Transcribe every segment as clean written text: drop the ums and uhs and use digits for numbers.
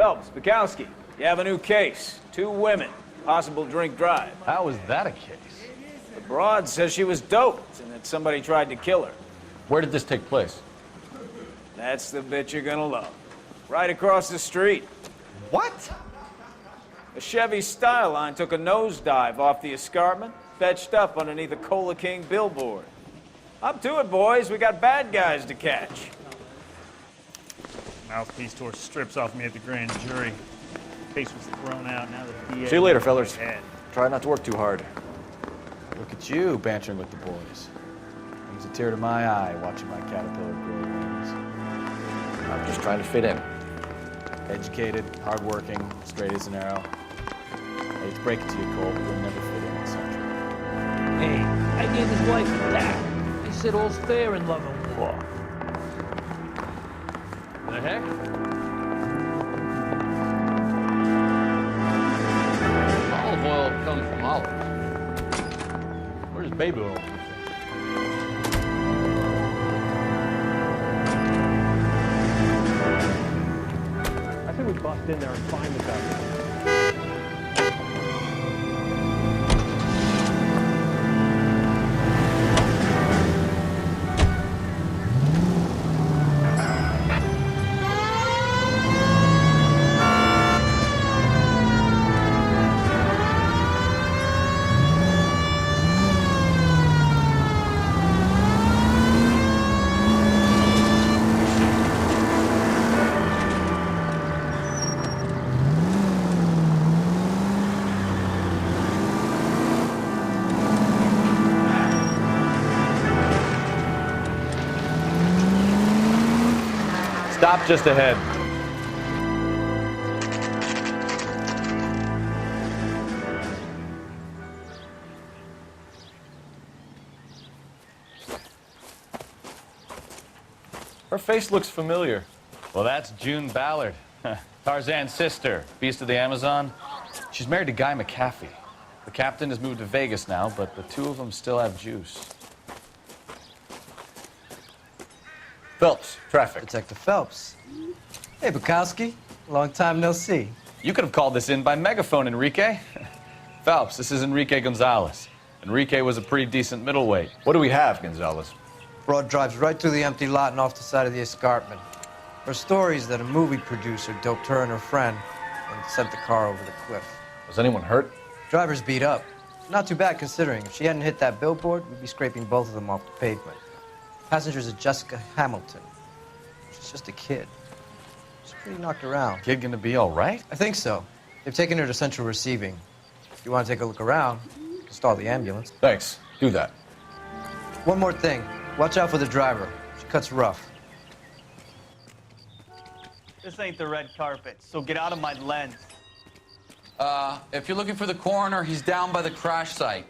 Phelps, Bukowski, you have a new case. 2 women, possible drink drive. How is that a case? The broad says she was doped and that somebody tried to kill her. Where did this take place? That's the bit you're gonna love. Right across the street. What? A Chevy Styline took a nosedive off the escarpment, fetched up underneath a Cola King billboard. Up to it, boys. We got bad guys to catch. Mouthpiece tore strips off me at the grand jury. Case was thrown out. Now the DA. See you later, fellas. Head. Try not to work too hard. Look at you bantering with the boys. Brings a tear to my eye watching my caterpillar grow wings. I'm just trying to fit in. Educated, hardworking, straight as an arrow. I hate to break it to you, Cole, but you'll never fit in at Central. Hey, I gave his wife a tap. He said all's fair in love and war. The heck? Olive oil comes from olives. Where's baby oil? I think we bust in there and find the guy. Stop just ahead. Her face looks familiar. Well, that's June Ballard, Tarzan's sister, beast of the Amazon. She's married to Guy McAfee. The captain has moved to Vegas now, but the 2 of them still have juice. Phelps, traffic. Detective Phelps. Hey, Bukowski. Long time no see. You could have called this in by megaphone, Enrique. Phelps, this is Enrique Gonzalez. Enrique was a pretty decent middleweight. What do we have, Gonzalez? Broad drives right through the empty lot and off the side of the escarpment. Her story is that a movie producer doped her and her friend and sent the car over the cliff. Was anyone hurt? Driver's beat up. Not too bad considering. If she hadn't hit that billboard, we'd be scraping both of them off the pavement. Passenger's a Jessica Hamilton. She's just a kid. She's pretty knocked around. Kid gonna be all right? I think so. They've taken her to central receiving. If you want to take a look around, you can stall the ambulance. Thanks. Do that. One more thing. Watch out for the driver. She cuts rough. This ain't the red carpet, so get out of my lens. If you're looking for the coroner, he's down by the crash site.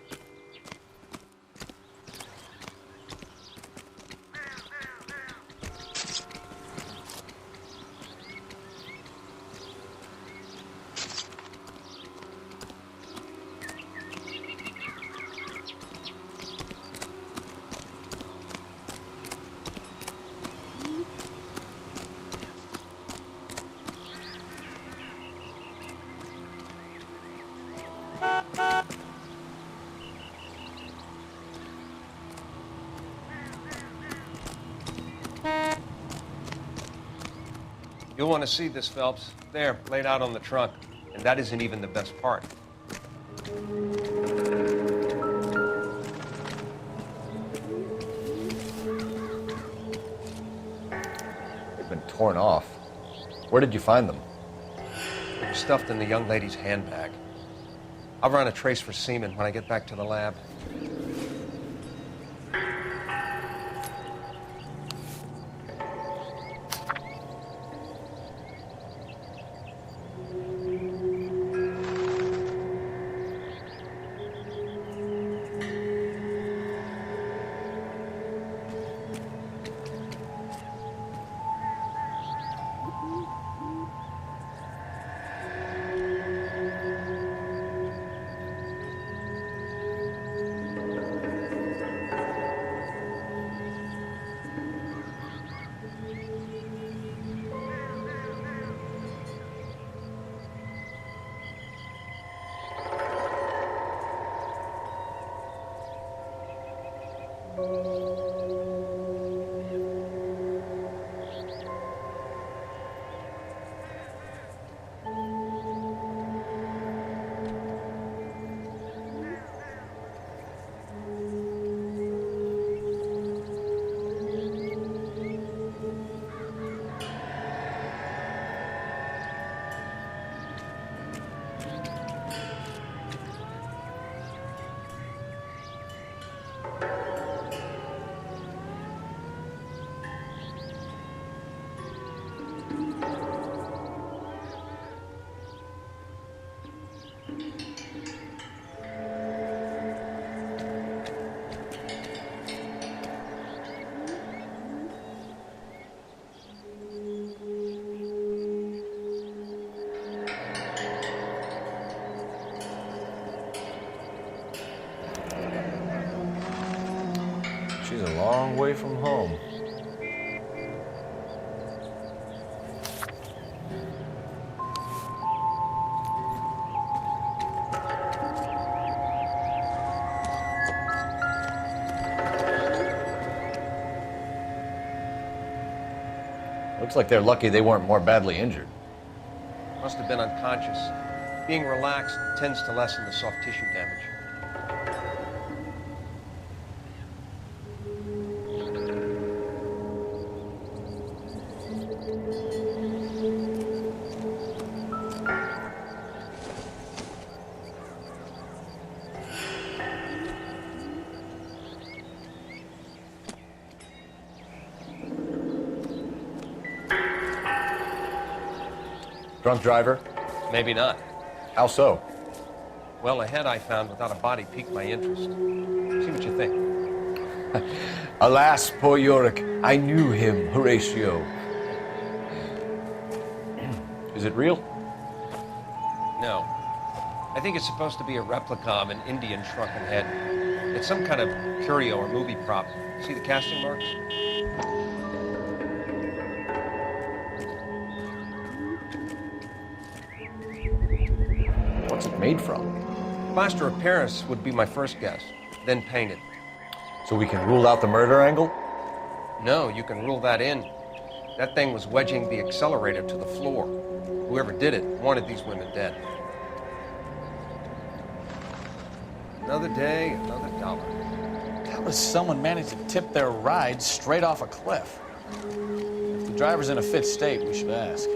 You'll want to see this, Phelps. There, laid out on the trunk. And that isn't even the best part. They've been torn off. Where did you find them? They were stuffed in the young lady's handbag. I'll run a trace for semen when I get back to the lab. She's a long way from home. Looks like they're lucky they weren't more badly injured. Must have been unconscious. Being relaxed tends to lessen the soft tissue damage. Drunk driver? Maybe not. How so? Well, a head I found without a body piqued my interest. See what you think. Alas, poor Yorick, I knew him, Horatio. Is it real? No. I think it's supposed to be a replica of an Indian shrunken head. It's some kind of curio or movie prop. See the casting marks? What's it made from? Plaster of Paris would be my first guess, then painted. So we can rule out the murder angle? No, you can rule that in. That thing was wedging the accelerator to the floor. Whoever did it wanted these women dead. Another day, another dollar. How does someone manage to tip their ride straight off a cliff? If the driver's in a fit state, we should ask.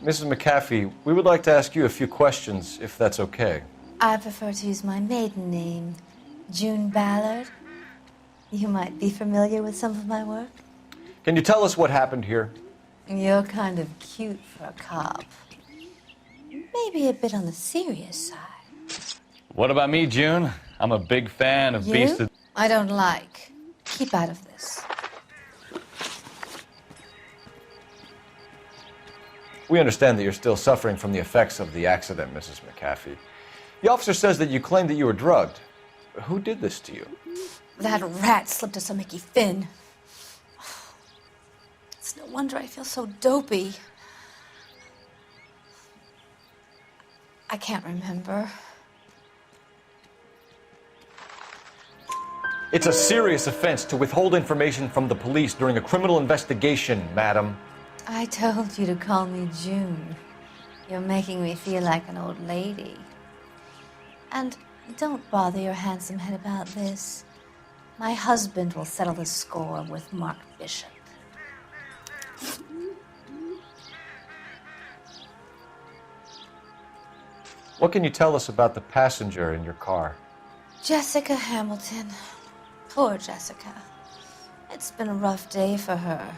Mrs. McAfee, we would like to ask you a few questions, if that's okay. I prefer to use my maiden name, June Ballard. You might be familiar with some of my work. Can you tell us what happened here? You're kind of cute for a cop. Maybe a bit on the serious side. What about me, June? I'm a big fan of Beast You? of... I don't like. Keep out of this. We understand that you're still suffering from the effects of the accident, Mrs. McAfee. The officer says that you claimed that you were drugged. Who did this to you? That rat slipped us a Mickey Finn. It's no wonder I feel so dopey. I can't remember. It's a serious offense to withhold information from the police during a criminal investigation, madam. I told you to call me June. You're making me feel like an old lady. And don't bother your handsome head about this. My husband will settle the score with Mark Bishop. What can you tell us about the passenger in your car? Jessica Hamilton. Poor Jessica. It's been a rough day for her.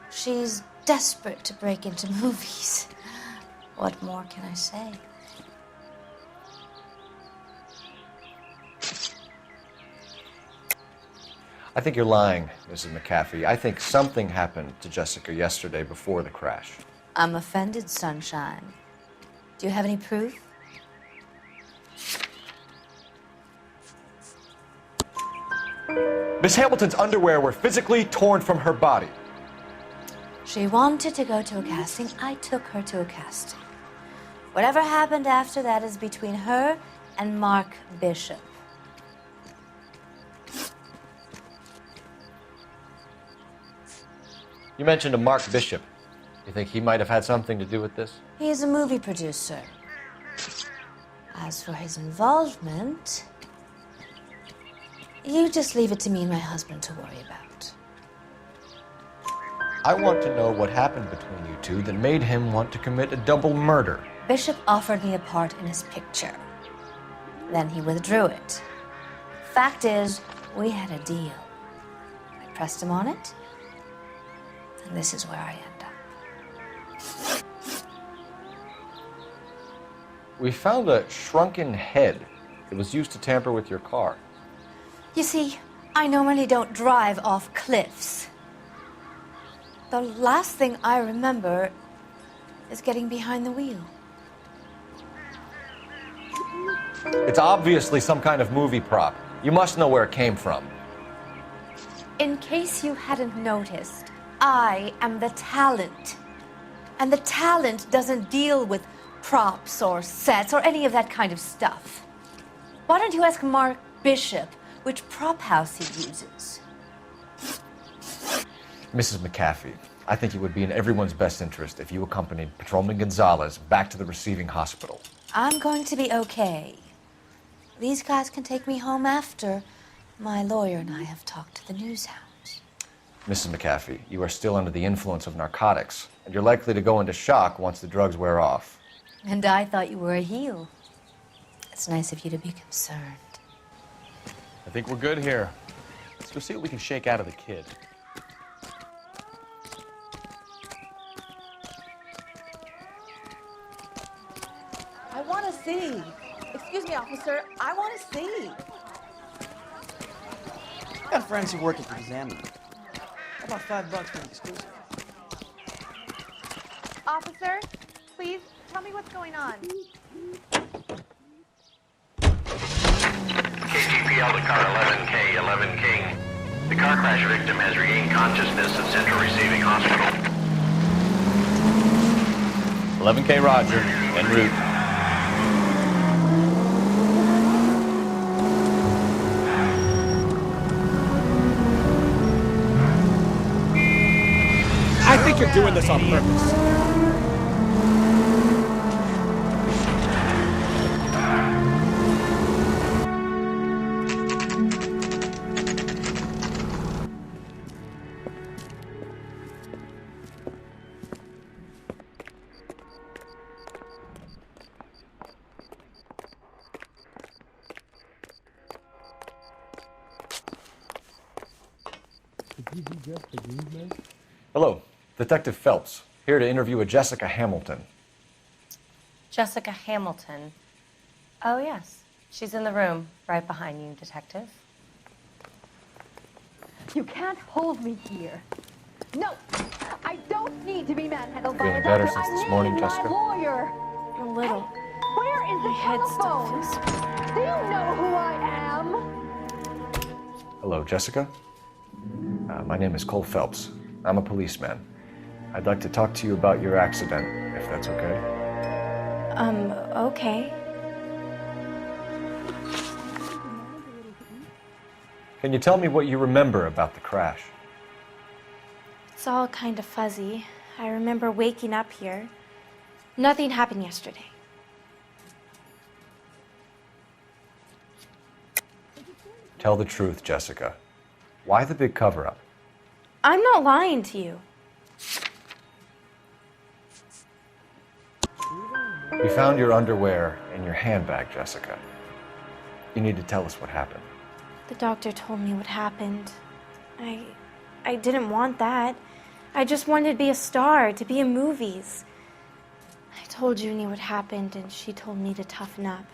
She's desperate to break into movies. What more can I say? I think you're lying, Mrs. McAfee. I think something happened to Jessica yesterday before the crash. I'm offended, Sunshine. Do you have any proof? Miss Hamilton's underwear were physically torn from her body. She wanted to go to a casting. I took her to a casting. Whatever happened after that is between her and Mark Bishop. You mentioned a Mark Bishop. You think he might have had something to do with this? He is a movie producer. As for his involvement, you just leave it to me and my husband to worry about. I want to know what happened between you two that made him want to commit a double murder. Bishop offered me a part in his picture. Then he withdrew it. Fact is, we had a deal. I pressed him on it, and this is where I end up. We found a shrunken head that was used to tamper with your car. You see, I normally don't drive off cliffs. The last thing I remember is getting behind the wheel. It's obviously some kind of movie prop. You must know where it came from. In case you hadn't noticed, I am the talent. And the talent doesn't deal with props or sets or any of that kind of stuff. Why don't you ask Mark Bishop which prop house he uses? Mrs. McAfee, I think it would be in everyone's best interest if you accompanied Patrolman Gonzalez back to the receiving hospital. I'm going to be okay. These guys can take me home after my lawyer and I have talked to the news hounds. Mrs. McAfee, you are still under the influence of narcotics, and you're likely to go into shock once the drugs wear off. And I thought you were a heel. It's nice of you to be concerned. I think we're good here. Let's go see what we can shake out of the kid. I want to see. Excuse me, officer. I want to see. I've got friends who work at the Examiner. How about $5 for the exclusive? Officer, please tell me what's going on. KTPL to car 11K, 11 King. The car crash victim has regained consciousness at Central Receiving Hospital. 11K Roger, en route. I think you're doing this on purpose. Hello, Detective Phelps, here to interview a Jessica Hamilton. Jessica Hamilton. Oh, yes. She's in the room, right behind you, Detective. You can't hold me here. No, I don't need to be manhandled by Feeling a better doctor. since this I morning, need Jessica? my lawyer. A little. Where is the My head still telephone? feels... Do you know who I am? Hello, Jessica. My name is Cole Phelps. I'm a policeman. I'd like to talk to you about your accident, if that's okay. Okay. Can you tell me what you remember about the crash? It's all kind of fuzzy. I remember waking up here. Nothing happened yesterday. Tell the truth, Jessica. Why the big cover-up? I'm not lying to you. We found your underwear in your handbag, Jessica. You need to tell us what happened. The doctor told me what happened. I didn't want that. I just wanted to be a star, to be in movies. I told Junie what happened, and she told me to toughen up.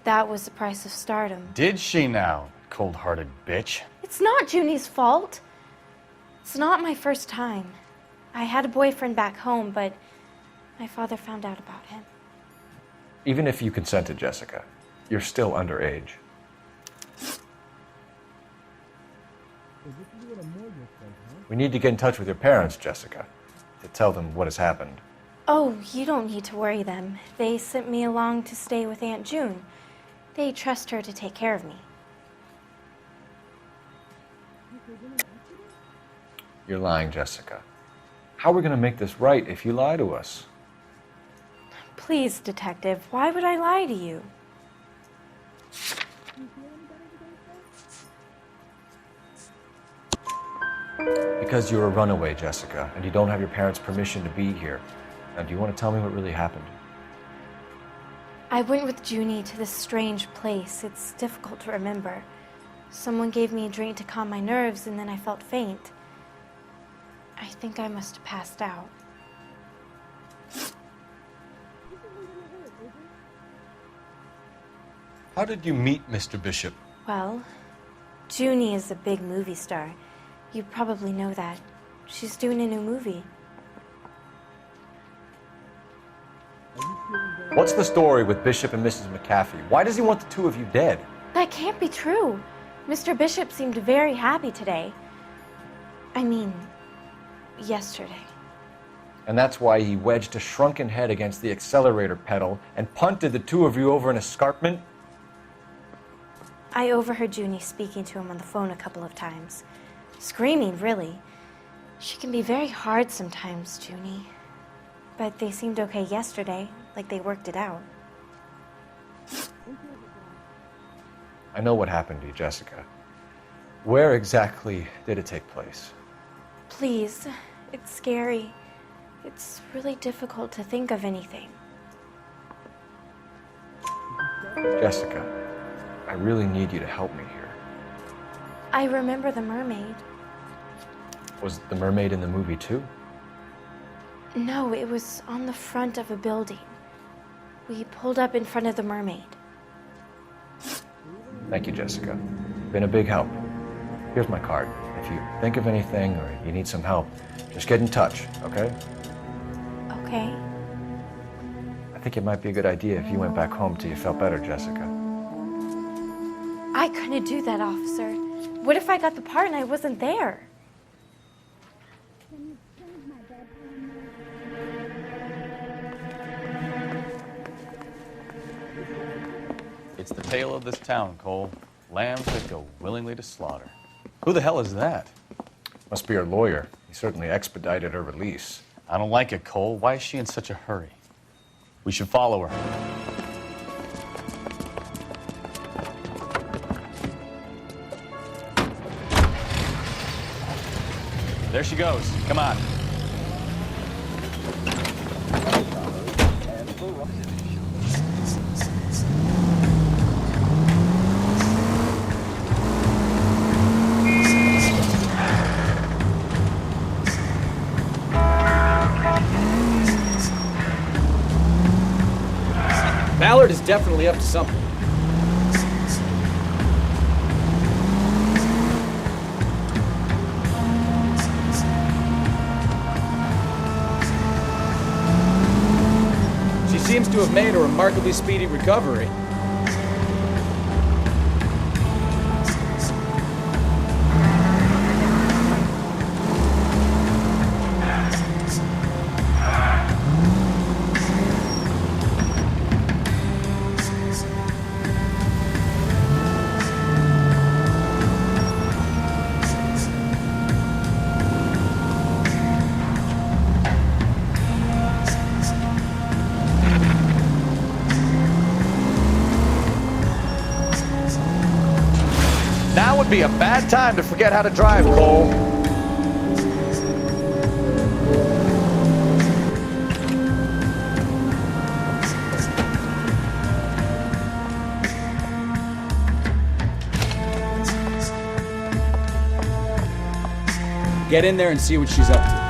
That was the price of stardom. Did she now, cold-hearted bitch? It's It's not Junie's fault. It's not my first time. I had a boyfriend back home, but my father found out about him. Even if you consented, Jessica, you're still underage. We need to get in touch with your parents, Jessica, to tell them what has happened. Oh, you don't need to worry them. They sent me along to stay with Aunt June. They trust her to take care of me. You're lying, Jessica. How are we going to make this right if you lie to us? Please, Detective, why would I lie to you? Because you're a runaway, Jessica, and you don't have your parents' permission to be here. Now, do you want to tell me what really happened? I went with Junie to this strange place. It's difficult to remember. Someone gave me a drink to calm my nerves, and then I felt faint. I think I must have passed out. How did you meet Mr. Bishop? Well, Junie is a big movie star. You probably know that. She's doing a new movie. What's the story with Bishop and Mrs. McAfee? Why does he want the two of you dead? That can't be true. Mr. Bishop seemed very happy today. I mean, yesterday. And that's why he wedged a shrunken head against the accelerator pedal and punted the two of you over an escarpment? I overheard Junie speaking to him on the phone a couple of times. Screaming, really. She can be very hard sometimes, Junie. But they seemed okay yesterday, like they worked it out. I know what happened to you, Jessica. Where exactly did it take place? Please, it's scary. It's really difficult to think of anything. Jessica, I really need you to help me here. I remember the mermaid. Was the mermaid in the movie too? No, it was on the front of a building. We pulled up in front of the mermaid. Thank you, Jessica. You've been a big help. Here's my card. If you think of anything or you need some help, just get in touch, okay? Okay. I think it might be a good idea if you went back home till you felt better, Jessica. I couldn't do that, officer. What if I got the part and I wasn't there? It's the tale of this town, Cole. Lambs that go willingly to slaughter. Who the hell is that? Must be her lawyer. He certainly expedited her release. I don't like it, Cole. Why is she in such a hurry? We should follow her. There she goes. Come on. Ballard is definitely up to something. She seems to have made a remarkably speedy recovery. Now would be a bad time to forget how to drive, Cole. Get in there and see what she's up to.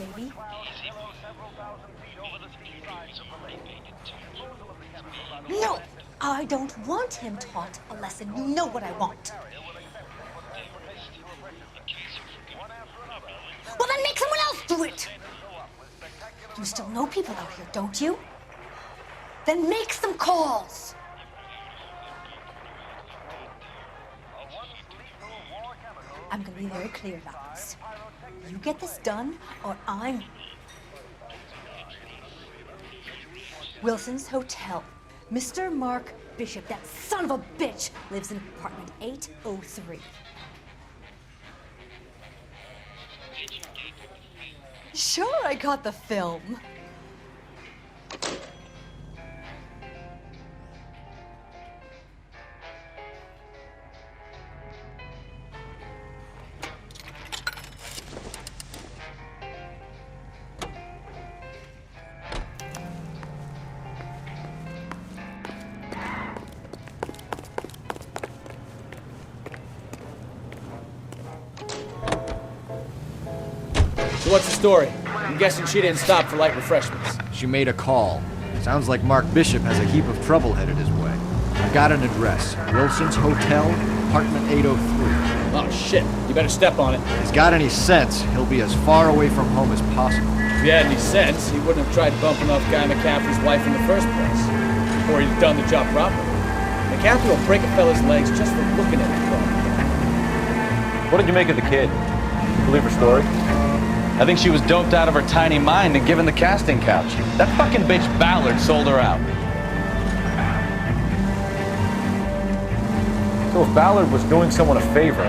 baby. No! I don't want him taught a lesson. You know what I want. Well, then make someone else do it! You still know people out here, don't you? Then make some calls! I'm gonna be very clear about this. You get this done, or I'm... Wilson's Hotel. Mr. Mark Bishop, that son of a bitch, lives in apartment 803. Sure, I got the film. So what's the story? I'm guessing she didn't stop for light refreshments. She made a call. Sounds like Mark Bishop has a heap of trouble headed his way. I got an address. Wilson's Hotel, apartment 803. Oh shit, you better step on it. If he's got any sense, he'll be as far away from home as possible. If he had any sense, he wouldn't have tried bumping off Guy McCaffrey's wife in the first place. Or he'd done the job properly. McCaffrey will break a fella's legs just for looking at him. What did you make of the kid? Believe her story? I think she was doped out of her tiny mind and given the casting couch. That fucking bitch Ballard sold her out. So if Ballard was doing someone a favor,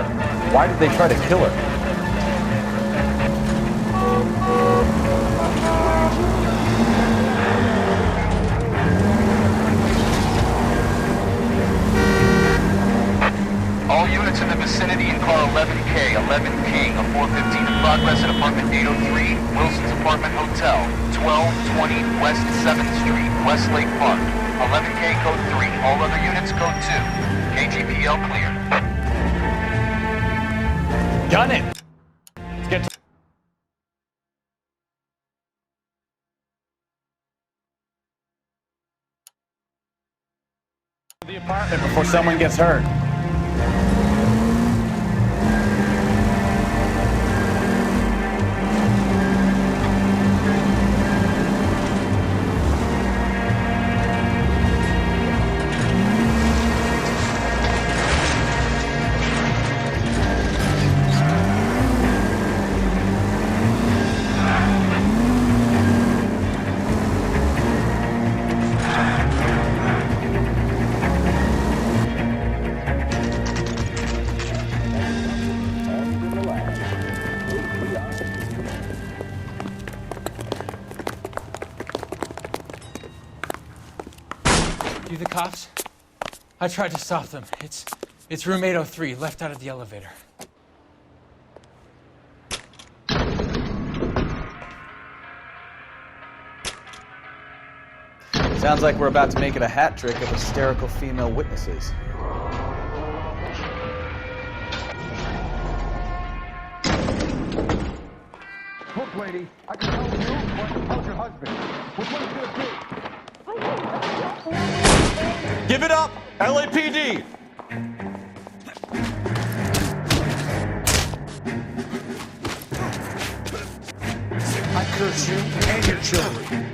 why did they try to kill her? All units in the vicinity in car 11K, 11 King, a 415 in progress at apartment 803, Wilson's Apartment Hotel, 1220 West 7th Street, Westlake Park. 11K code 3, all other units code 2. KGPL clear. Gun it! Let's get to the apartment before someone gets hurt. You the cops? I tried to stop them. It's room 803, left out of the elevator. Sounds like we're about to make it a hat trick of hysterical female witnesses. Look, lady, I can tell you, but how's your husband? Which one is it gonna be? Give it up! LAPD! I curse you and your children.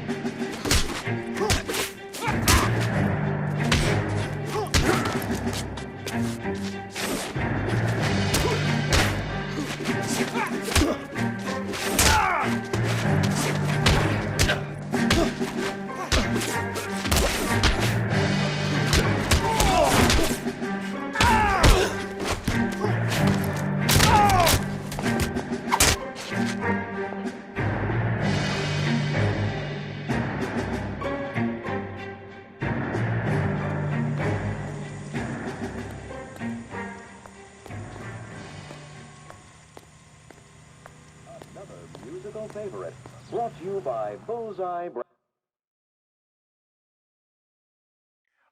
Favorite, brought to you by Bullseye.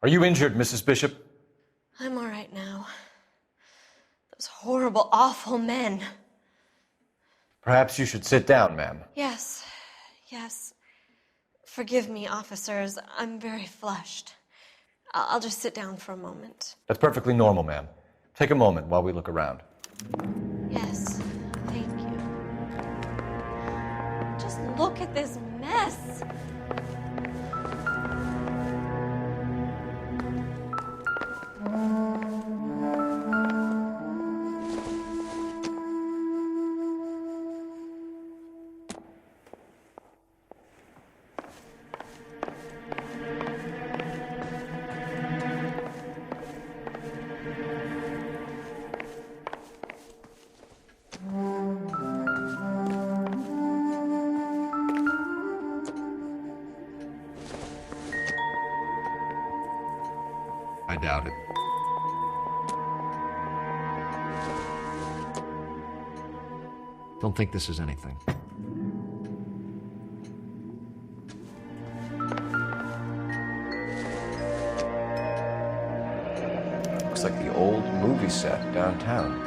Are you injured, Mrs. Bishop? I'm all right now. Those horrible, awful men. Perhaps you should sit down, ma'am. Yes, yes. Forgive me, officers. I'm very flushed. I'll just sit down for a moment. That's perfectly normal, ma'am. Take a moment while we look around. Yes, thank you. Just look at this mess. I doubt it. Don't think this is anything. Looks like the old movie set downtown.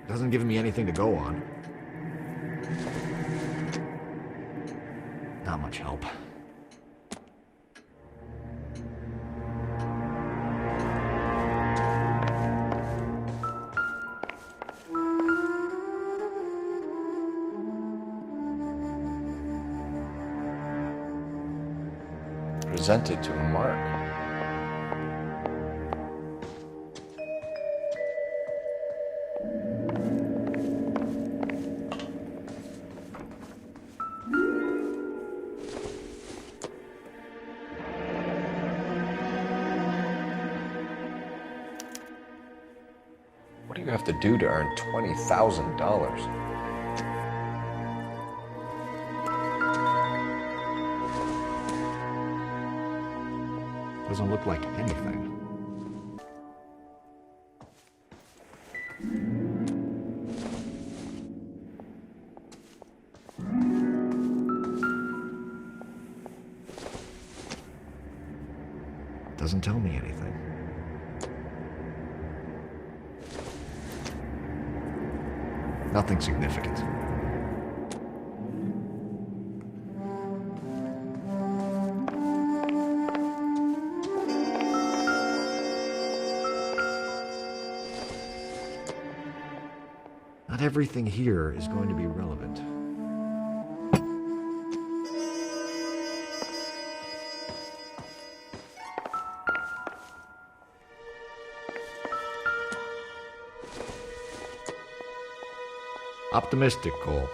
Doesn't give me anything to go on. Not much help. Presented to Mark. What do you have to do to earn $20,000? Doesn't look like anything. Doesn't tell me anything. Nothing significant. Not everything here is going to be relevant. Optimistic, Cole.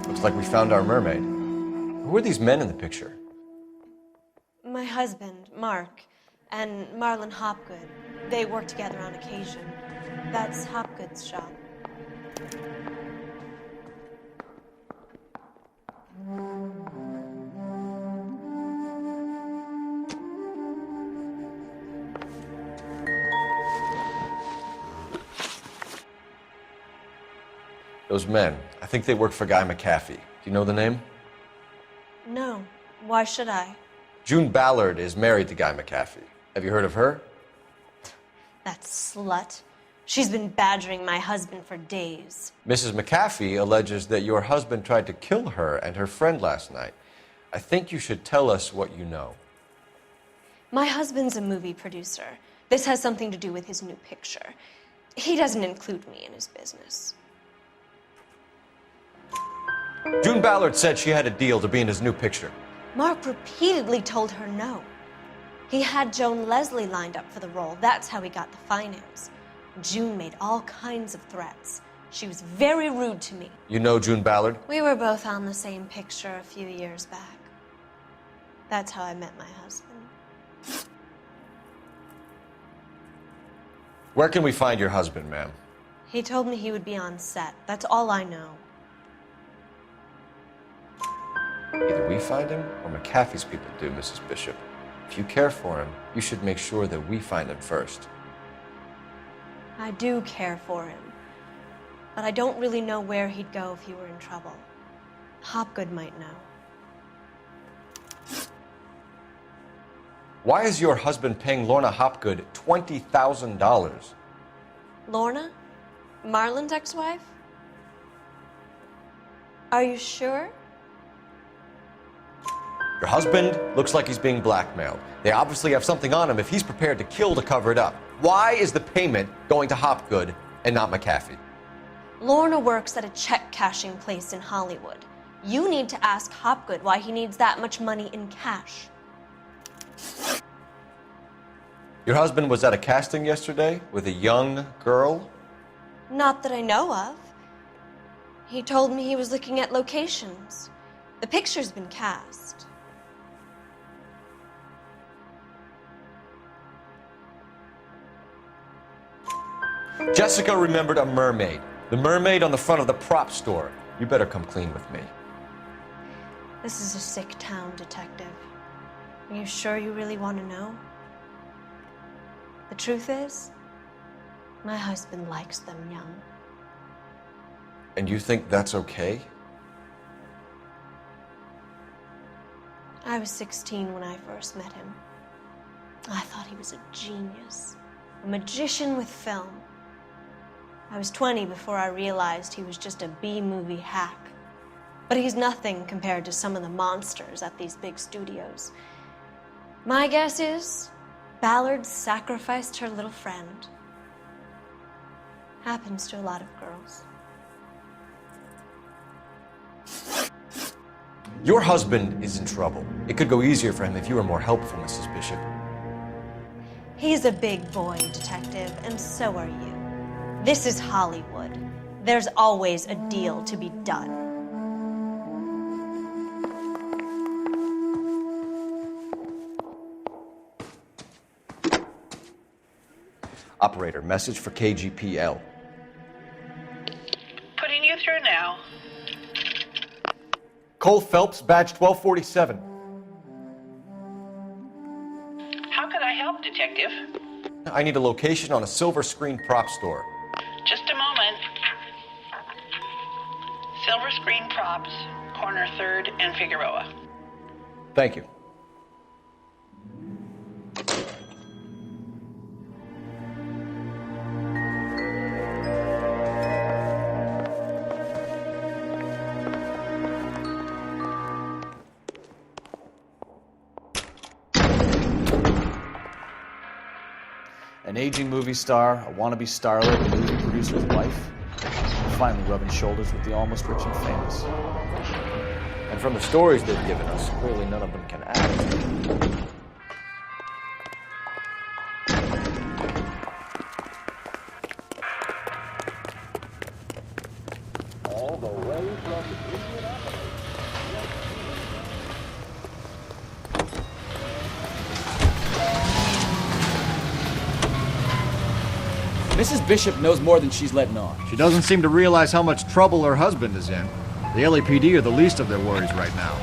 Looks like we found our mermaid. Who are these men in the picture? My husband, Mark, and Marlon Hopgood. They work together on occasion. That's Hopgood's shop. Those men, I think they work for Guy McAfee. Do you know the name? No. Why should I? June Ballard is married to Guy McAfee. Have you heard of her? That slut. She's been badgering my husband for days. Mrs. McAfee alleges that your husband tried to kill her and her friend last night. I think you should tell us what you know. My husband's a movie producer. This has something to do with his new picture. He doesn't include me in his business. June Ballard said she had a deal to be in his new picture. Mark repeatedly told her no. He had Joan Leslie lined up for the role. That's how he got the finance. June made all kinds of threats. She was very rude to me. You know June Ballard? We were both on the same picture a few years back. That's how I met my husband. Where can we find your husband, ma'am? He told me he would be on set. That's all I know. Either we find him or McAfee's people do, Mrs. Bishop. If you care for him, you should make sure that we find him first. I do care for him. But I don't really know where he'd go if he were in trouble. Hopgood might know. Why is your husband paying Lorna Hopgood $20,000? Lorna? Marlon's ex-wife? Are you sure? Your husband looks like he's being blackmailed. They obviously have something on him if he's prepared to kill to cover it up. Why is the payment going to Hopgood and not McAfee? Lorna works at a check-cashing place in Hollywood. You need to ask Hopgood why he needs that much money in cash. Your husband was at a casting yesterday with a young girl? Not that I know of. He told me he was looking at locations. The picture's been cast. Jessica remembered a mermaid. The mermaid on the front of the prop store. You better come clean with me. This is a sick town, Detective. Are you sure you really want to know? The truth is, my husband likes them young. And you think that's okay? I was 16 when I first met him. I thought he was a genius, a magician with film. I was 20 before I realized he was just a B-movie hack. But he's nothing compared to some of the monsters at these big studios. My guess is Ballard sacrificed her little friend. Happens to a lot of girls. Your husband is in trouble. It could go easier for him if you were more helpful, Mrs. Bishop. He's a big boy, Detective, and so are you. This is Hollywood. There's always a deal to be done. Operator, message for KGPL. Putting you through now. Cole Phelps, badge 1247. How could I help, Detective? I need a location on a silver screen prop store. Just a moment. Silver Screen Props, corner 3rd and Figueroa. Thank you. An aging movie star, a wannabe starlet, a movie producer's wife, finally rubbing shoulders with the almost rich and famous. And from the stories they've given us, clearly none of them can act. All the way from Indianapolis. Mrs. Bishop knows more than she's letting on. She doesn't seem to realize how much trouble her husband is in. The LAPD are the least of their worries right now.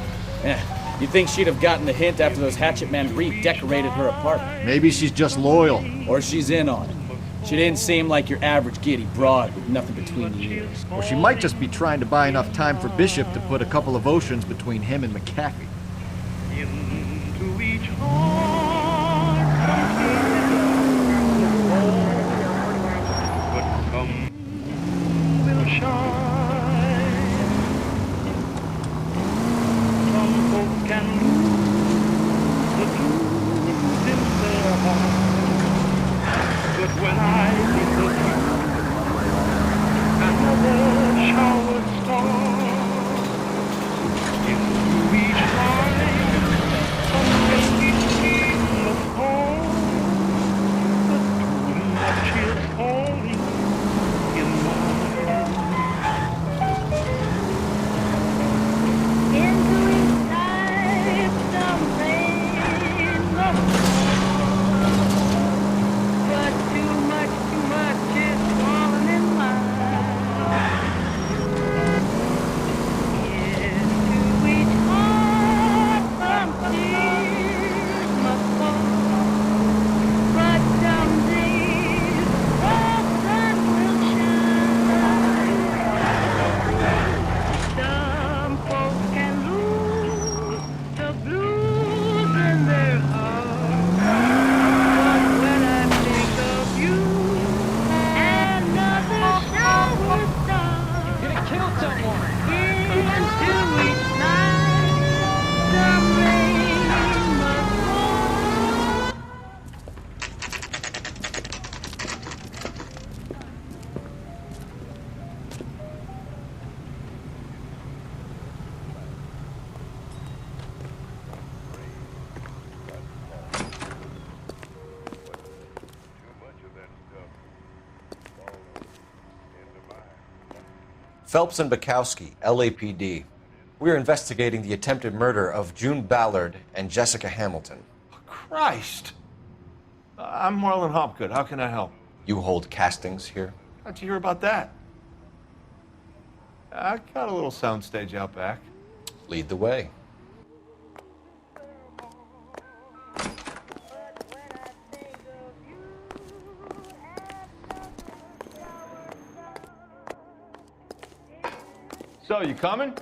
You'd think she'd have gotten the hint after those Hatchet Men redecorated her apartment. Maybe she's just loyal. Or she's in on it. She didn't seem like your average giddy broad with nothing between the ears. Or she might just be trying to buy enough time for Bishop to put a couple of oceans between him and McAfee. Into each heart, but come will shine. Some folk can lose the truth in their heart. But when I see the truth, another shower starts into each line, some make it Phelps and Bukowski, LAPD. We're investigating the attempted murder of June Ballard and Jessica Hamilton. Christ! I'm Marlon Hopgood. How can I help? You hold castings here? How'd you hear about that? I got a little soundstage out back. Lead the way. So, you coming?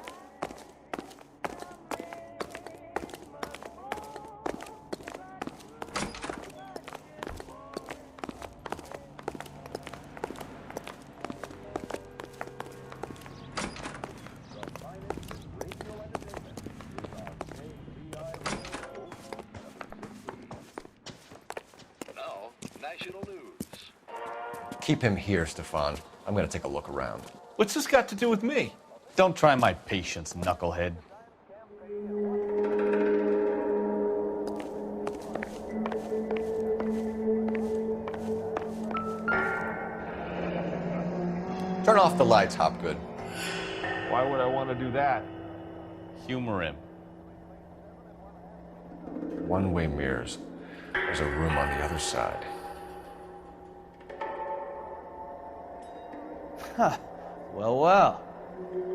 Keep him here, Stefan. I'm gonna take a look around. What's this got to do with me? Don't try my patience, knucklehead. Turn off the lights, Hopgood. Why would I want to do that? Humor him. One-way mirrors. There's a room on the other side. Huh. Well, well.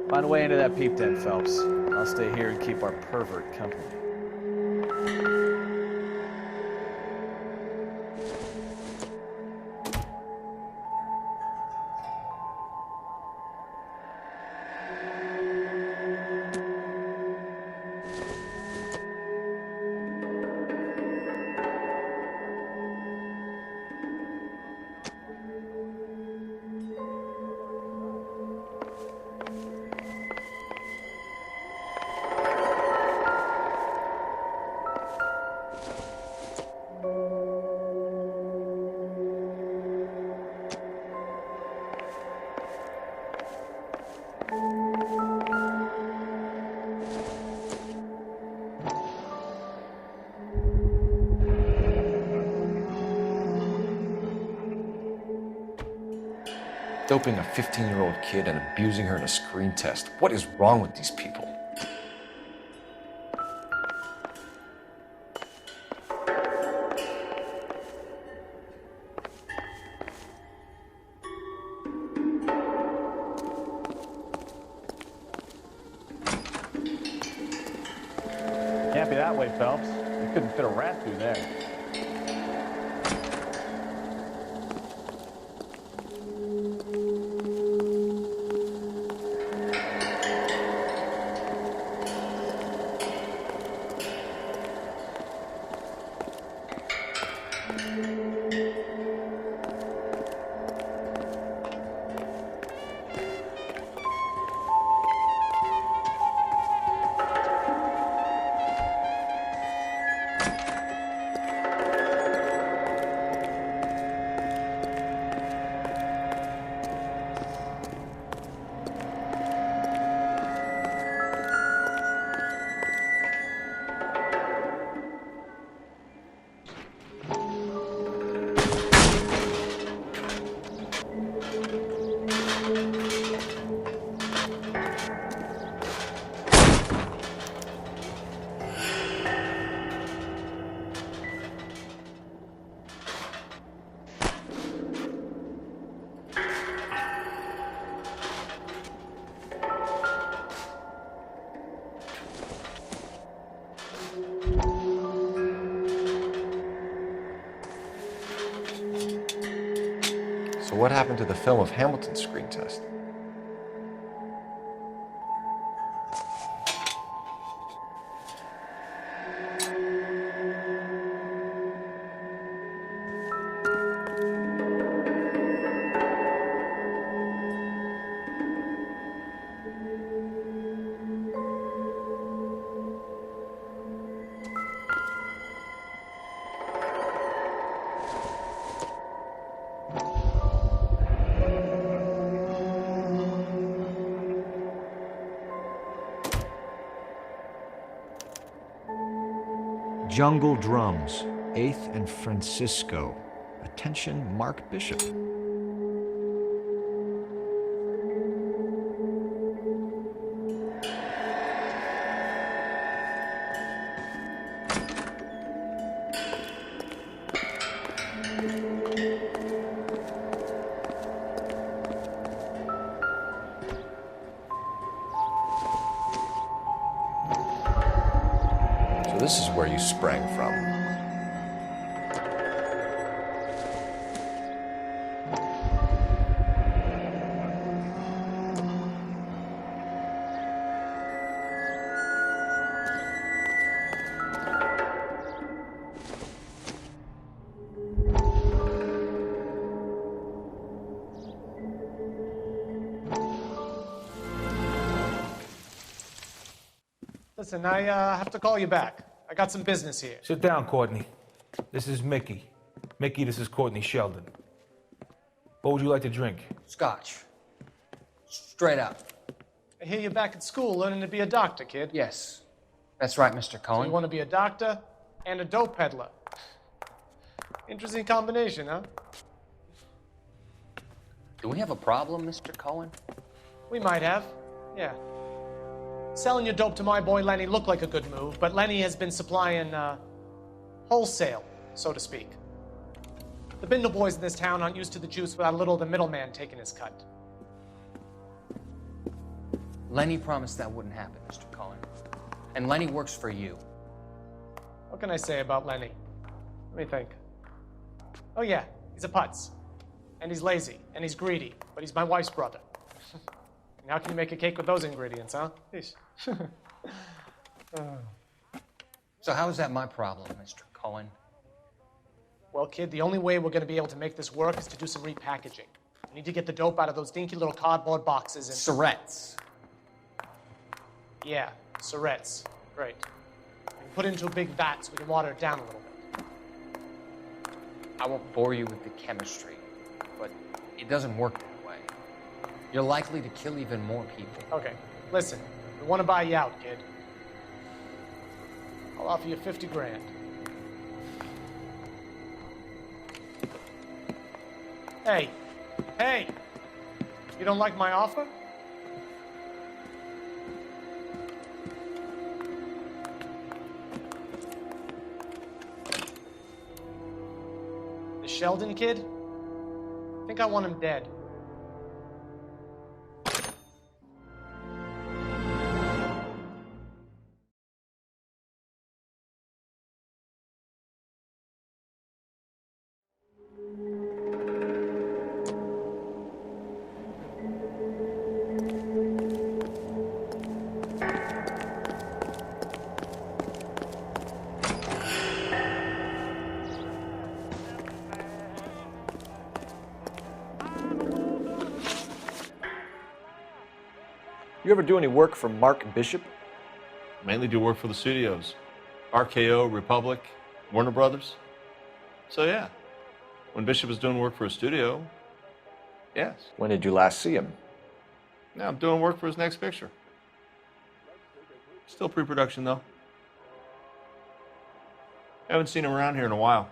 Find a way into that peep tent, Phelps. I'll stay here and keep our pervert company. Doping a 15-year-old kid and abusing her in a screen test. What is wrong with these people? Can't be that way, Phelps. You couldn't fit a rat through there. So what happened to the film of Hamilton's screen test? Jungle Drums, 8th and Francisco. Attention, Mark Bishop. this is where you sprang from. Listen, I have to call you back. I got some business here. Sit down, Courtney. This is Mickey. Mickey, this is Courtney Sheldon. What would you like to drink? Scotch. Straight up. I hear you're back at school learning to be a doctor, kid. Yes. That's right, Mr. So Cohen. you want to be a doctor and a dope peddler. Interesting combination, huh? Do we have a problem, Mr. Cohen? We might have, yeah. Selling your dope to my boy Lenny looked like a good move, but Lenny has been supplying, wholesale, so to speak. The Bindle boys in this town aren't used to the juice without a little of the middleman taking his cut. Lenny promised that wouldn't happen, Mr. Cohen. And Lenny works for you. What can I say about Lenny? Let me think. Oh yeah, he's a putz. And he's lazy, and he's greedy, but he's my wife's brother. And how can you make a cake with those ingredients, huh? So how is that my problem, Mr. Cohen? Well, kid, the only way we're going to be able to make this work is to do some repackaging. We need to get the dope out of those dinky little cardboard boxes and... Surrettes. Yeah, surrettes. Great. And put it into a big vat so we can water it down a little bit. I won't bore you with the chemistry, but it doesn't work that way. You're likely to kill even more people. Okay, listen. We want to buy you out, kid. I'll offer you 50 grand. Hey, hey! You don't like my offer? The Sheldon kid? I think I want him dead. You ever do any work for Mark Bishop? Mainly do work for the studios. RKO, Republic, Warner Brothers. So yeah, when Bishop was doing work for a studio, yes. When did you last see him? Now I'm doing work for his next picture. Still pre-production though. Haven't seen him around here in a while.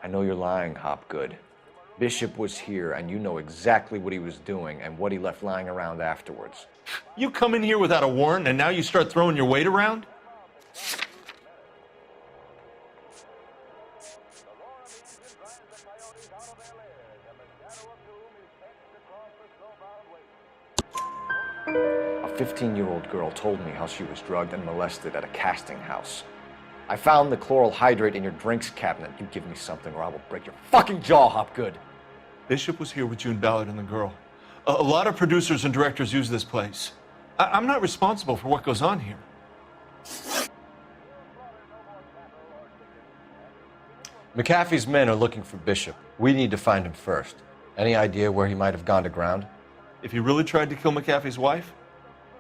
I know you're lying, Hopgood. Bishop was here, and you know exactly what he was doing and what he left lying around afterwards. You come in here without a warrant, and now you start throwing your weight around? A 15-year-old girl told me how she was drugged and molested at a casting house. I found the chloral hydrate in your drinks cabinet. You give me something or I will break your fucking jaw, Hopgood. Bishop was here with June Ballard and the girl. A lot of producers and directors use this place. I'm not responsible for what goes on here. McAfee's men are looking for Bishop. We need to find him first. Any idea where he might have gone to ground? If he really tried to kill McAfee's wife,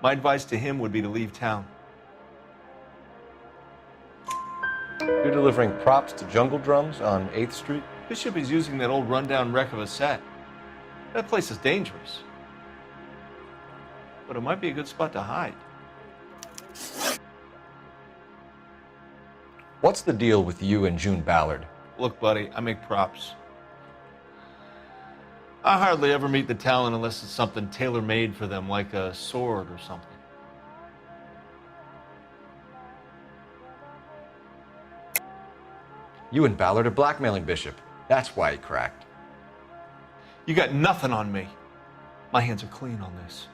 my advice to him would be to leave town. You're delivering props to Jungle Drums on 8th Street? Bishop is using that old rundown wreck of a set. That place is dangerous. But it might be a good spot to hide. What's the deal with you and June Ballard? Look, buddy, I make props. I hardly ever meet the talent unless it's something tailor-made for them, like a sword or something. You and Ballard are blackmailing Bishop. That's why he cracked. You got nothing on me. My hands are clean on this.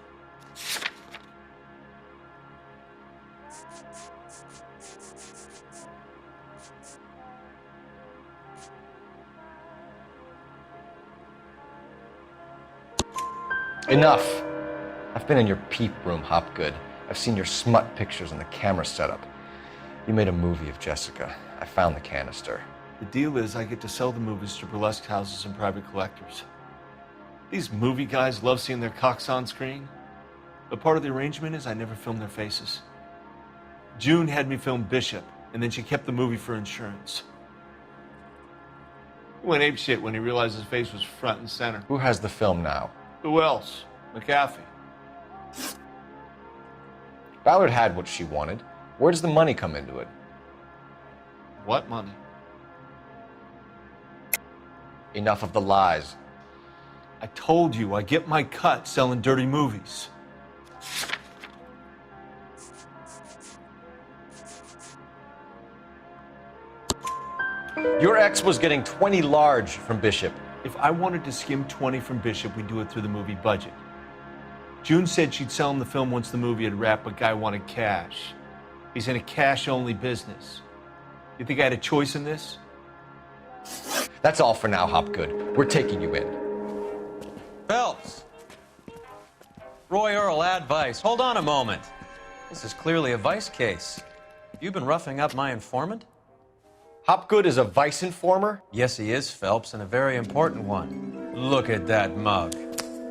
Enough. I've been in your peep room, Hopgood. I've seen your smut pictures and the camera setup. You made a movie of Jessica. I found the canister. The deal is I get to sell the movies to burlesque houses and private collectors. These movie guys love seeing their cocks on screen, but part of the arrangement is I never film their faces. June had me film Bishop, and then she kept the movie for insurance. He went apeshit when he realized his face was front and center. Who has the film now? Who else? McAfee. Ballard had what she wanted. Where does the money come into it? What money? Enough of the lies. I told you I get my cut selling dirty movies. Your ex was getting 20 large from Bishop. If I wanted to skim 20 from Bishop, we'd do it through the movie budget. June said she'd sell him the film once the movie had wrapped, but Guy wanted cash. He's in a cash-only business. You think I had a choice in this? That's all for now, Hopgood. We're taking you in. Phelps! Roy Earl, ad vice. Hold on a moment. This is clearly a vice case. You've been roughing up my informant? Hopgood is a vice informer? Yes, he is, Phelps, and a very important one. Look at that mug.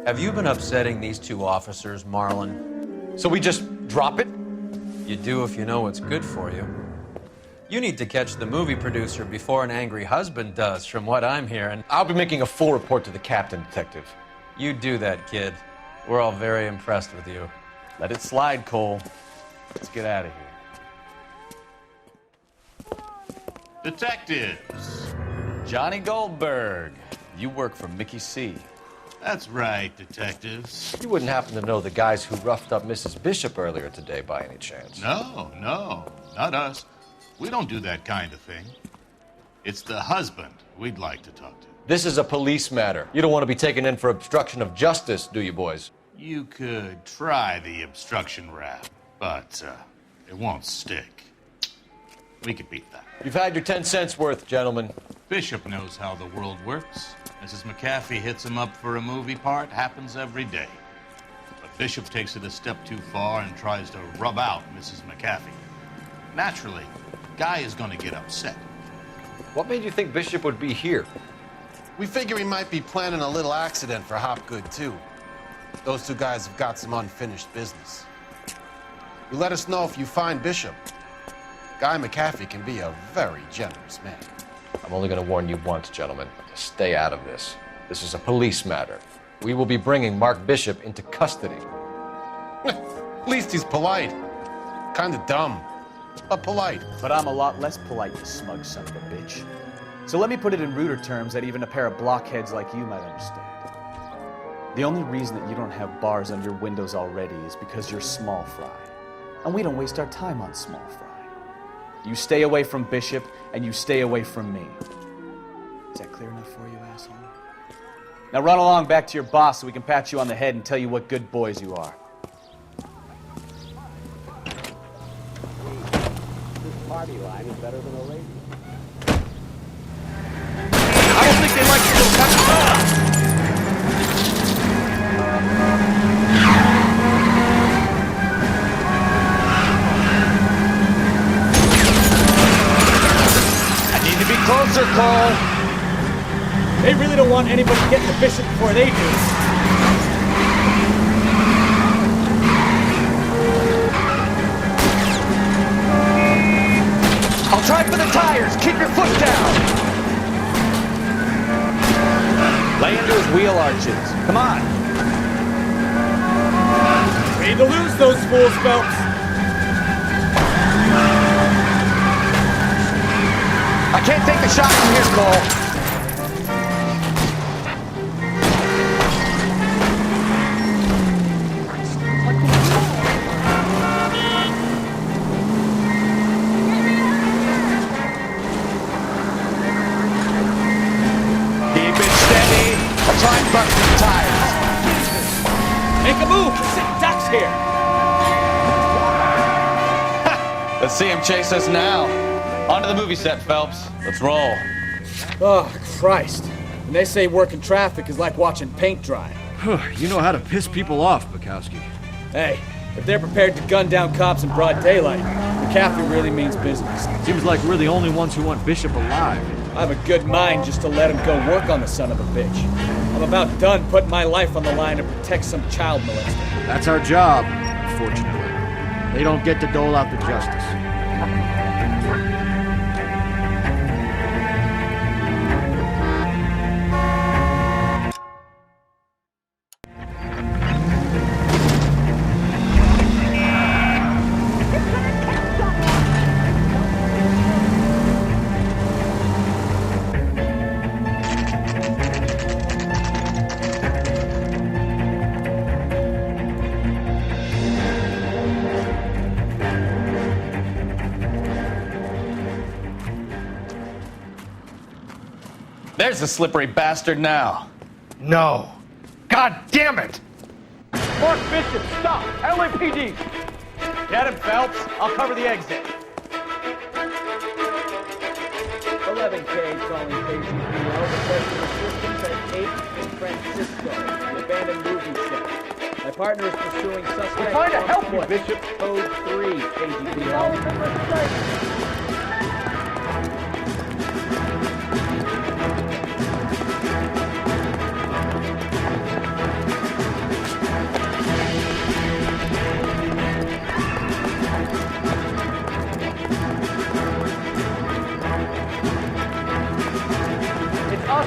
Have you been upsetting these two officers, Marlon? So we just drop it? You do if you know what's good for you. You need to catch the movie producer before an angry husband does, from what I'm hearing. I'll be making a full report to the captain, Detective. You do that, kid. We're all very impressed with you. Let it slide, Cole. Let's get out of here. Detectives. Johnny Goldberg. You work for Mickey C. That's right, detectives. You wouldn't happen to know the guys who roughed up Mrs. Bishop earlier today by any chance? No, not us. We don't do that kind of thing. It's the husband we'd like to talk to. This is a police matter. You don't want to be taken in for obstruction of justice, do you, boys? You could try the obstruction rap, but it won't stick. We could beat that. You've had your 10 cents worth, gentlemen. Bishop knows how the world works. Mrs. McAfee hits him up for a movie part, happens every day. But Bishop takes it a step too far and tries to rub out Mrs. McAfee. Naturally, Guy is going to get upset. What made you think Bishop would be here? We figure he might be planning a little accident for Hopgood, too. Those two guys have got some unfinished business. You let us know if you find Bishop. Guy McAfee can be a very generous man. I'm only going to warn you once, gentlemen. Stay out of this. This is a police matter. We will be bringing Mark Bishop into custody. At least he's polite. Kind of dumb, but polite. But I'm a lot less polite, you smug son of a bitch. So let me put it in ruder terms that even a pair of blockheads like you might understand. The only reason that you don't have bars on your windows already is because you're small fry. And we don't waste our time on small fry. You stay away from Bishop, and you stay away from me. Is that clear enough for you, asshole? Now run along back to your boss so we can pat you on the head and tell you what good boys you are. This party line is better than a lady. I don't think they like you little touch. Closer, Cole. They really don't want anybody getting to Bishop before they do. I'll try for the tires. Keep your foot down. Lay into his wheel arches. Come on. Ready to lose those fools, Phelps. I can't take the shot from here, Cole. Keep it steady. I'll try and bust these tires. Make a move. We're sitting ducks here. Let's see him chase us now. Onto the movie set, Phelps. Let's roll. Oh, Christ. When they say working traffic is like watching paint dry. You know how to piss people off, Bukowski. Hey, if they're prepared to gun down cops in broad daylight, McCaffrey really means business. Seems like we're the only ones who want Bishop alive. I have a good mind just to let him go work on the son of a bitch. I'm about done putting my life on the line to protect some child molester. That's our job, unfortunately. They don't get to dole out the justice. There's the slippery bastard now. No. God damn it! Mark Bishop, stop! LAPD! Get him, Phelps. I'll cover the exit. 11K calling KGPL, requesting assistance at 8 in Francisco, an abandoned movie set. My partner is pursuing suspect. We're trying to help you, Bishop. Code 3, KGPL.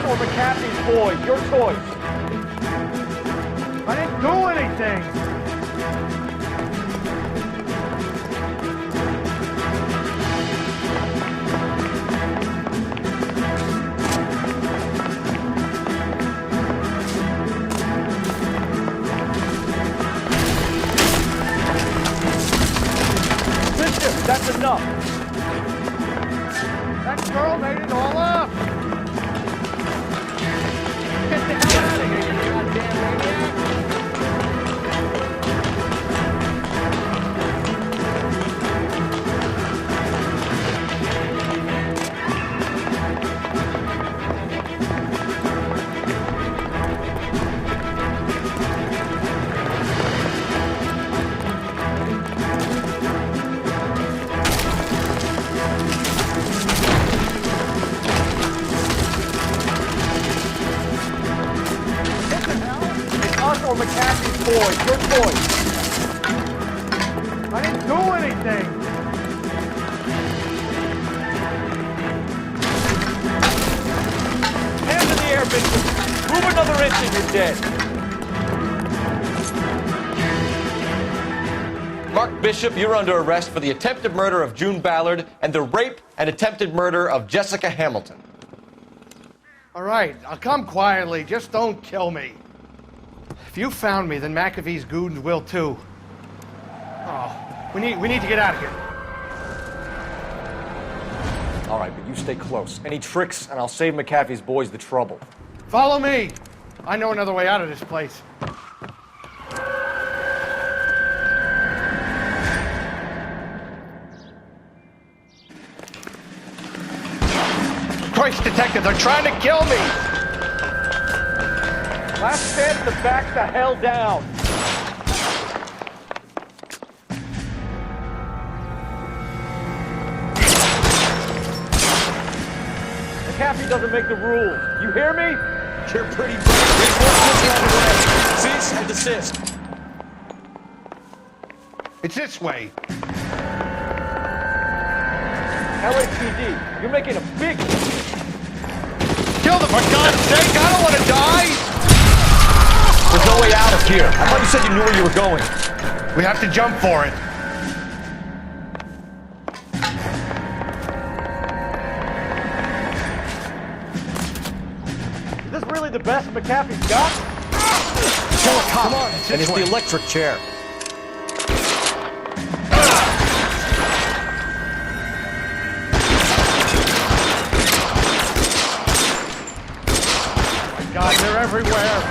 Or McCaffrey's boys, your choice. I didn't do anything. Bishop, that's enough. That girl made it all up. Or McCaffrey's boys, your choice. I didn't do anything. Hands in the air, Bishop. Move another inch and you're dead. Mark Bishop, you're under arrest for the attempted murder of June Ballard and the rape and attempted murder of Jessica Hamilton. All right, I'll come quietly. Just don't kill me. If you found me, then McAfee's goons will too. Oh, we need to get out of here. All right, but you stay close. Any tricks, and I'll save McAfee's boys the trouble. Follow me. I know another way out of this place. Christ, detective, they're trying to kill me. Last chance to back the hell down. McAfee doesn't make the rules. You hear me? You're pretty brave. Cease and desist. It's this way. LAPD, you're making a big... Kill them, for God's sake! I don't want to die! There's no way out of here. I thought you said you knew where you were going. We have to jump for it. Is this really the best McAfee's got? Kill a cop. Come on, and it's the electric chair. Oh my God, they're everywhere.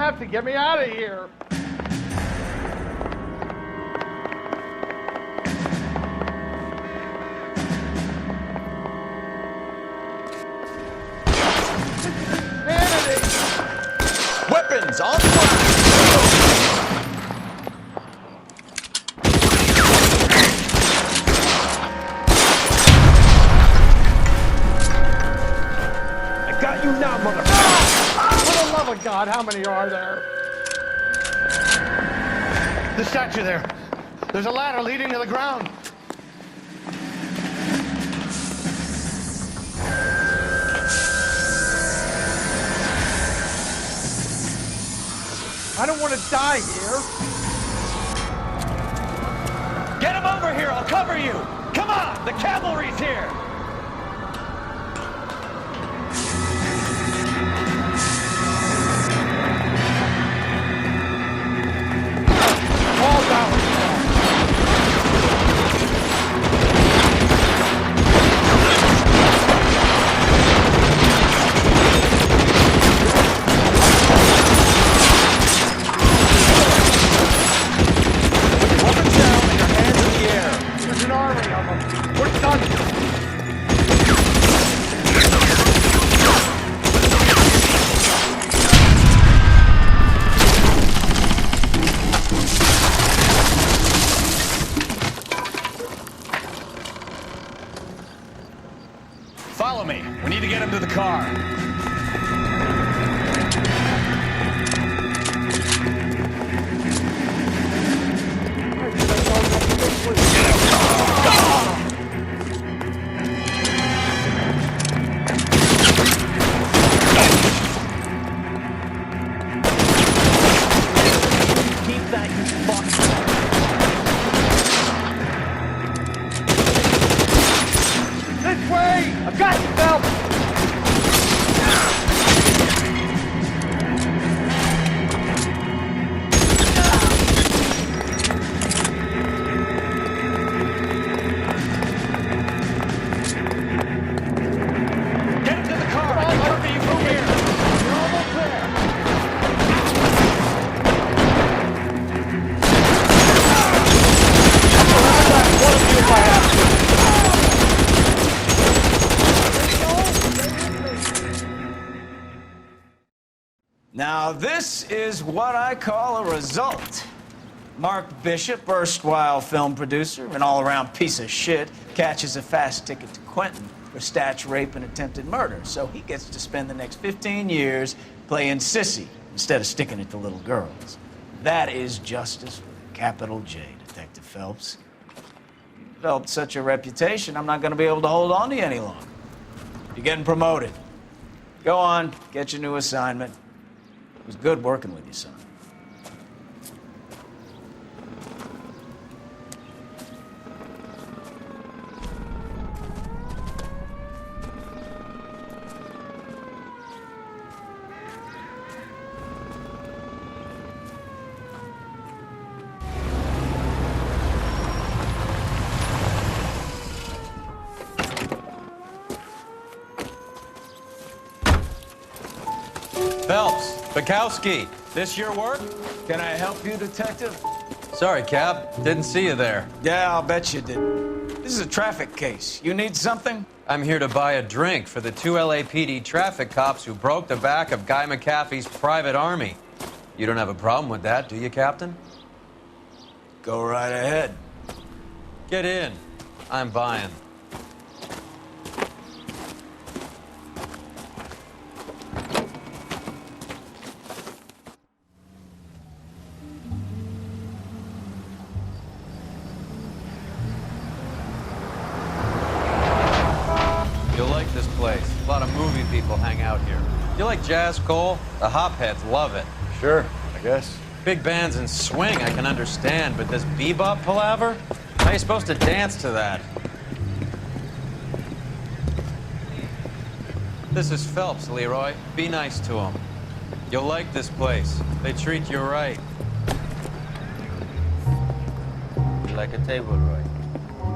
have to get me out of here. Weapons on fire! I got you now, motherfucker! For the love of God, how many are there? The statue there. There's a ladder leading to the ground. I don't want to die here. Get him over here, I'll cover you! Come on, the cavalry's here! Fall down. There's an army of them. We're done. Follow me. We need to get him to the car. Keep that, you fuck. This way! I've got you, Phelps! Get him to the car! I can cover you from here! You're almost there! One of you if I have to. Now, this is what I call a result. Mark Bishop, erstwhile film producer and all-around piece of shit, catches a fast ticket to Quentin for statue rape and attempted murder. So he gets to spend the next 15 years playing sissy instead of sticking it to little girls. That is justice with a capital J, Detective Phelps. You developed such a reputation, I'm not going to be able to hold on to you any longer. You're getting promoted. Go on, get your new assignment. It was good working with you, son. Phelps, Bukowski, this your work? Can I help you, Detective? Sorry, Cap. Didn't see you there. Yeah, I'll bet you did. This is a traffic case. You need something? I'm here to buy a drink for the 2 LAPD traffic cops who broke the back of Guy McAfee's private army. You don't have a problem with that, do you, Captain? Go right ahead. Get in. I'm buying. You'll like this place. A lot of movie people hang out here. You like jazz, Cole? The hopheads love it. Sure, I guess. Big bands and swing I can understand, but this bebop palaver? How are you supposed to dance to that? This is Phelps, Leroy. Be nice to him. You'll like this place. They treat you right. You like a table, Roy?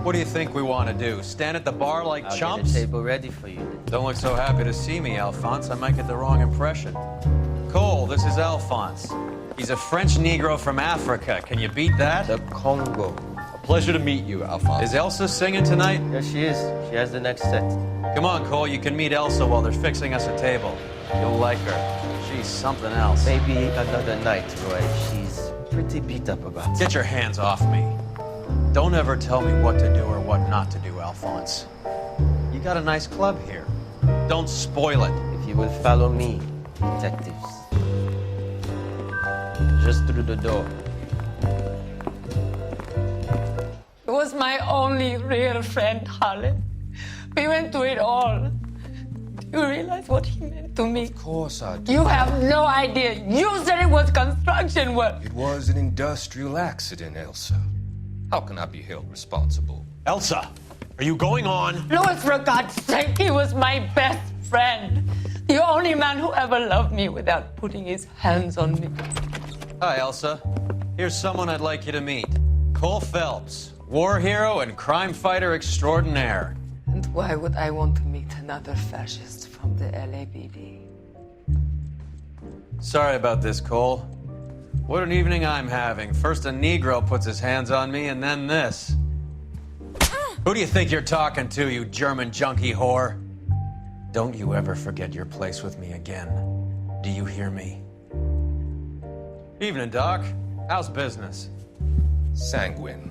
What do you think we want to do? Stand at the bar like I'll chumps? get a table ready for you. Don't look so happy to see me, Alphonse. I might get the wrong impression. Cole, Cole, this is Alphonse. He's a French Negro from Africa. Can you beat that? The Congo. A pleasure to meet you, Alphonse. Is Elsa singing tonight? Yes, she is. She has the next set. Come on, Cole, you can meet Elsa while they're fixing us a table. You'll like her. She's something else. Maybe another night, Roy. She's pretty beat up about it. Get your hands off me. Don't ever tell me what to do or what not to do, Alphonse. You got a nice club here. Don't spoil it. If you will follow me, detectives. Just through the door. He was my only real friend, Harlan. We went through it all. Do you realize what he meant to me? Of course I do. You have no idea. You said it was construction work. It was an industrial accident, Elsa. How can I be held responsible? Elsa, are you going on? Louis, for God's sake, he was my best friend. The only man who ever loved me without putting his hands on me. Hi, Elsa. Here's someone I'd like you to meet. Cole Phelps, war hero and crime fighter extraordinaire. And why would I want to meet another fascist from the LAPD? Sorry about this, Cole. What an evening I'm having. First a Negro puts his hands on me, and then this. Who do you think you're talking to, you German junkie whore? Don't you ever forget your place with me again. Do you hear me? Evening, Doc. How's business? Sanguine.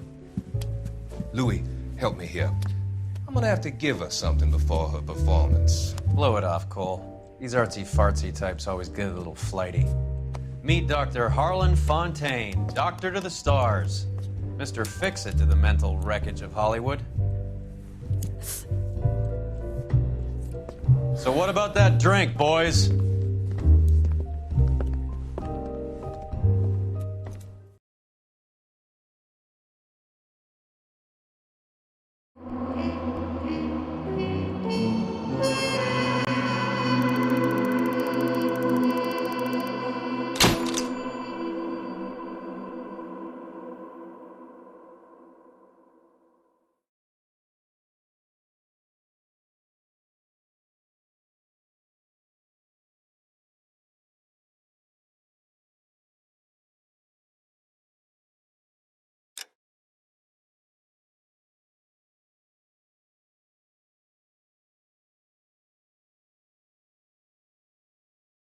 Louis, help me here. I'm gonna have to give her something before her performance. Blow it off, Cole. These artsy-fartsy types always get a little flighty. Meet Dr. Harlan Fontaine, doctor to the stars. Mr. Fix-It to the mental wreckage of Hollywood. So what about that drink, boys?